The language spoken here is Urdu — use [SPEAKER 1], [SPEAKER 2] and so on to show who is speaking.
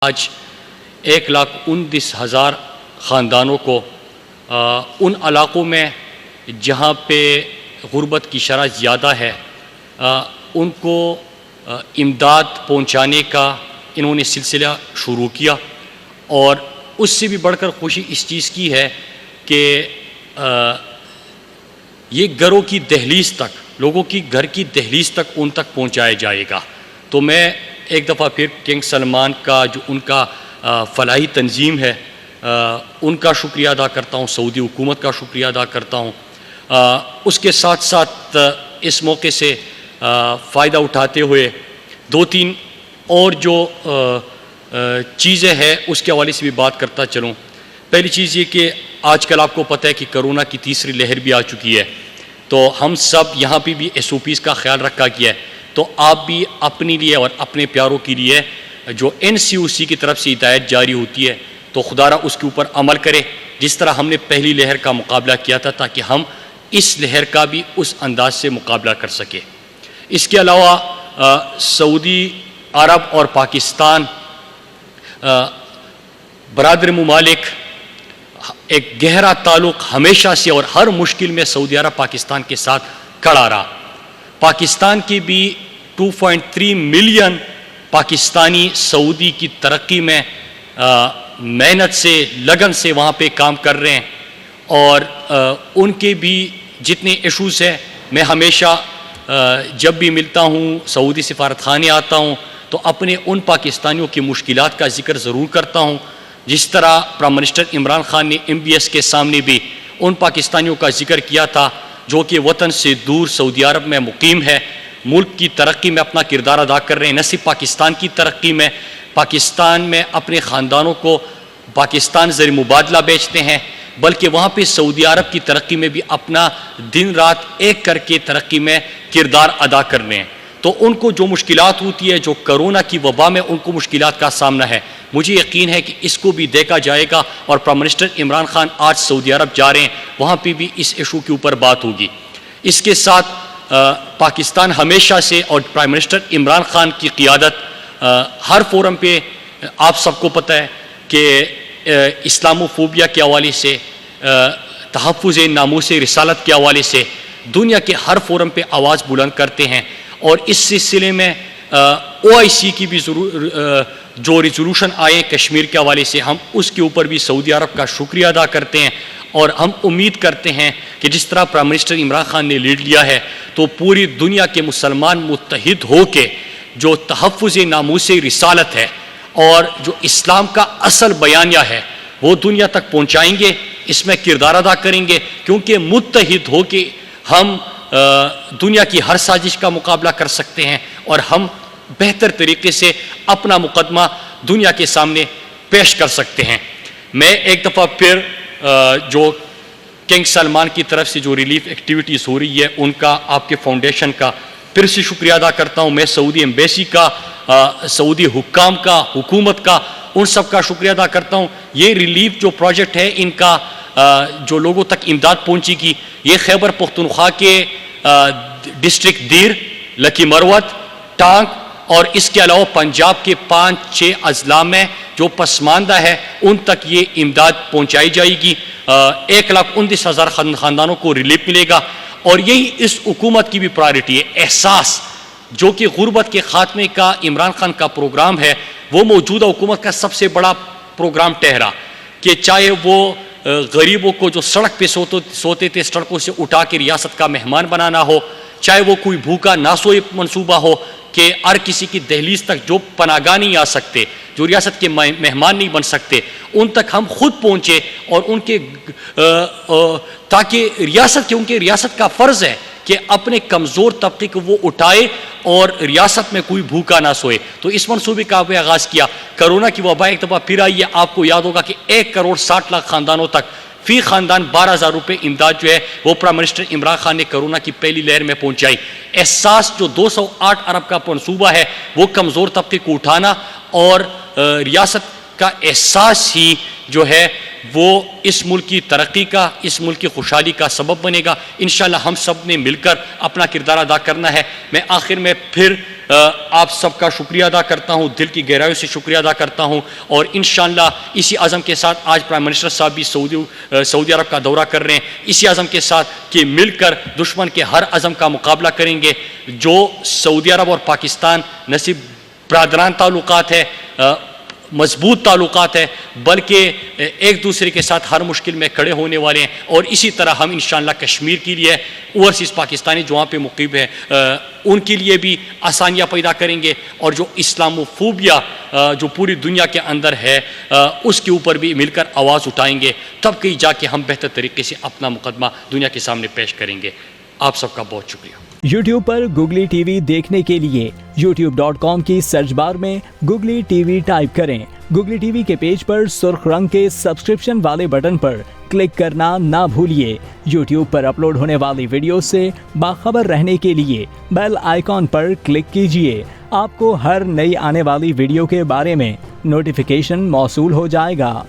[SPEAKER 1] آج 1,29,000 خاندانوں کو ان علاقوں میں جہاں پہ غربت کی شرح زیادہ ہے ان کو امداد پہنچانے کا انہوں نے سلسلہ شروع کیا، اور اس سے بھی بڑھ کر خوشی اس چیز کی ہے کہ یہ گھروں کی دہلیز تک، لوگوں کی گھر کی دہلیز تک ان تک پہنچایا جائے گا۔ تو میں ایک دفعہ پھر کنگ سلمان کا جو ان کا فلاحی تنظیم ہے ان کا شکریہ ادا کرتا ہوں، سعودی حکومت کا شکریہ ادا کرتا ہوں۔ اس کے ساتھ ساتھ اس موقع سے فائدہ اٹھاتے ہوئے 2-3 اور جو چیزیں ہیں اس کے حوالے سے بھی بات کرتا چلوں۔ پہلی چیز یہ کہ آج کل آپ کو پتہ ہے کہ کرونا کی تیسری لہر بھی آ چکی ہے، تو ہم سب یہاں پہ بھی SOPs کا خیال رکھا گیا ہے، تو آپ بھی اپنے لیے اور اپنے پیاروں کے لیے جو NCOC کی طرف سے ہدایت جاری ہوتی ہے تو خدا را اس کے اوپر عمل کرے، جس طرح ہم نے پہلی لہر کا مقابلہ کیا تھا، تاکہ ہم اس لہر کا بھی اس انداز سے مقابلہ کر سکے۔ اس کے علاوہ سعودی عرب اور پاکستان برادر ممالک ایک گہرا تعلق ہمیشہ سے اور ہر مشکل میں سعودی عرب پاکستان کے ساتھ کھڑا رہا۔ پاکستان کی بھی 2.3 ملین پاکستانی سعودی کی ترقی میں محنت سے، لگن سے وہاں پہ کام کر رہے ہیں، اور ان کے بھی جتنے ایشوز ہیں میں ہمیشہ جب بھی ملتا ہوں، سعودی سفارت خانے آتا ہوں، تو اپنے ان پاکستانیوں کی مشکلات کا ذکر ضرور کرتا ہوں، جس طرح پرائم منسٹر عمران خان نے MBS کے سامنے بھی ان پاکستانیوں کا ذکر کیا تھا جو کہ وطن سے دور سعودی عرب میں مقیم ہے، ملک کی ترقی میں اپنا کردار ادا کر رہے ہیں، نہ صرف پاکستان کی ترقی میں، پاکستان میں اپنے خاندانوں کو پاکستان زر مبادلہ بیچتے ہیں، بلکہ وہاں پہ سعودی عرب کی ترقی میں بھی اپنا دن رات ایک کر کے ترقی میں کردار ادا کر رہے ہیں۔ تو ان کو جو مشکلات ہوتی ہے، جو کرونا کی وبا میں ان کو مشکلات کا سامنا ہے، مجھے یقین ہے کہ اس کو بھی دیکھا جائے گا، اور پرائم منسٹر عمران خان آج سعودی عرب جا رہے ہیں، وہاں پہ بھی اس ایشو کے اوپر بات ہوگی۔ اس کے ساتھ پاکستان ہمیشہ سے اور پرائم منسٹر عمران خان کی قیادت ہر فورم پہ، آپ سب کو پتہ ہے کہ اسلاموفوبیا کے حوالے سے، تحفظ ناموس رسالت کے حوالے سے دنیا کے ہر فورم پہ آواز بلند کرتے ہیں، اور اس سلسلے میں OIC کی بھی جو ریزولوشن آئے کشمیر کے حوالے سے، ہم اس کے اوپر بھی سعودی عرب کا شکریہ ادا کرتے ہیں، اور ہم امید کرتے ہیں کہ جس طرح پرائم منسٹر عمران خان نے لیڈ لیا ہے تو پوری دنیا کے مسلمان متحد ہو کے جو تحفظ ناموس رسالت ہے اور جو اسلام کا اصل بیانیہ ہے وہ دنیا تک پہنچائیں گے، اس میں کردار ادا کریں گے، کیونکہ متحد ہو کے ہم دنیا کی ہر سازش کا مقابلہ کر سکتے ہیں، اور ہم بہتر طریقے سے اپنا مقدمہ دنیا کے سامنے پیش کر سکتے ہیں۔ میں ایک دفعہ پھر جو کنگ سلمان کی طرف سے جو ریلیف ایکٹیویٹیز ہو رہی ہے ان کا، آپ کے فاؤنڈیشن کا پھر سے شکریہ ادا کرتا ہوں۔ میں سعودی ایمبیسی کا، سعودی حکام کا، حکومت کا، ان سب کا شکریہ ادا کرتا ہوں۔ یہ ریلیف جو پروجیکٹ ہے ان کا جو لوگوں تک امداد پہنچے گی، یہ خیبر پختونخوا کے ڈسٹرکٹ دیر، لکی مروت، ٹانک، اور اس کے علاوہ پنجاب کے 5-6 اضلاع میں جو پسماندہ ہے ان تک یہ امداد پہنچائی جائے گی۔ 1,29,000 خاندانوں کو ریلیف ملے گا، اور یہی اس حکومت کی بھی پرائرٹی ہے۔ احساس جو کہ غربت کے خاتمے کا عمران خان کا پروگرام ہے، وہ موجودہ حکومت کا سب سے بڑا پروگرام ٹھہرا، کہ چاہے وہ غریبوں کو جو سڑک پہ سوتے تھے سڑکوں سے اٹھا کے ریاست کا مہمان بنانا ہو، چاہے وہ کوئی بھوکا نہ سوئے منصوبہ ہو کہ ہر کسی کی دہلیز تک جو پناہگاہ نہیں آ سکتے، جو ریاست کے مہمان نہیں بن سکتے، ان تک ہم خود پہنچے، اور ان کے تاکہ ریاست کا فرض ہے کہ اپنے کمزور طبقے کو وہ اٹھائے اور ریاست میں کوئی بھوکا نہ سوئے۔ تو اس منصوبے کا بھی آغاز کیا۔ کرونا کی وبا ایک دفعہ پھر آئی ہے، آپ کو یاد ہوگا کہ 1,60,00,000 خاندانوں تک فی خاندان 12,000 روپے امداد جو ہے وہ پرائم منسٹر عمران خان نے کرونا کی پہلی لہر میں پہنچائی۔ احساس جو 208 ارب کا منصوبہ ہے وہ کمزور طبقے کو اٹھانا اور ریاست کا احساس ہی جو ہے وہ اس ملک کی ترقی کا، اس ملک کی خوشحالی کا سبب بنے گا۔ انشاءاللہ ہم سب نے مل کر اپنا کردار ادا کرنا ہے۔ میں آخر میں پھر آپ سب کا شکریہ ادا کرتا ہوں، دل کی گہرائیوں سے شکریہ ادا کرتا ہوں، اور انشاءاللہ اسی عزم کے ساتھ آج پرائم منسٹر صاحب بھی سعودی عرب کا دورہ کر رہے ہیں، اسی عزم کے ساتھ کہ مل کر دشمن کے ہر عزم کا مقابلہ کریں گے۔ جو سعودی عرب اور پاکستان نہ صرف برادران تعلقات ہے، مضبوط تعلقات ہے، بلکہ ایک دوسرے کے ساتھ ہر مشکل میں کھڑے ہونے والے ہیں، اور اسی طرح ہم انشاءاللہ کشمیر کے لیے اوورسیز پاکستانی جو وہاں پہ مقیم ہے ان کے لیے بھی آسانیاں پیدا کریں گے، اور جو اسلاموفوبیا جو پوری دنیا کے اندر ہے اس کے اوپر بھی مل کر آواز اٹھائیں گے، تب کہیں جا کے ہم بہتر طریقے سے اپنا مقدمہ دنیا کے سامنے پیش کریں گے۔ آپ سب کا بہت شکریہ۔
[SPEAKER 2] یوٹیوب پر گوگلی ٹی وی دیکھنے کے لیے youtube.com کی سرچ بار میں گوگلی ٹی وی ٹائپ کریں۔ گوگلی ٹی وی کے پیج پر سرخ رنگ کے سبسکرپشن والے بٹن پر کلک کرنا نہ بھولیے۔ یوٹیوب پر اپلوڈ ہونے والی ویڈیو سے باخبر رہنے کے لیے بیل آئیکن پر کلک کیجیے۔ آپ کو ہر نئی آنے والی ویڈیو کے بارے میں نوٹیفیکیشن موصول ہو جائے گا۔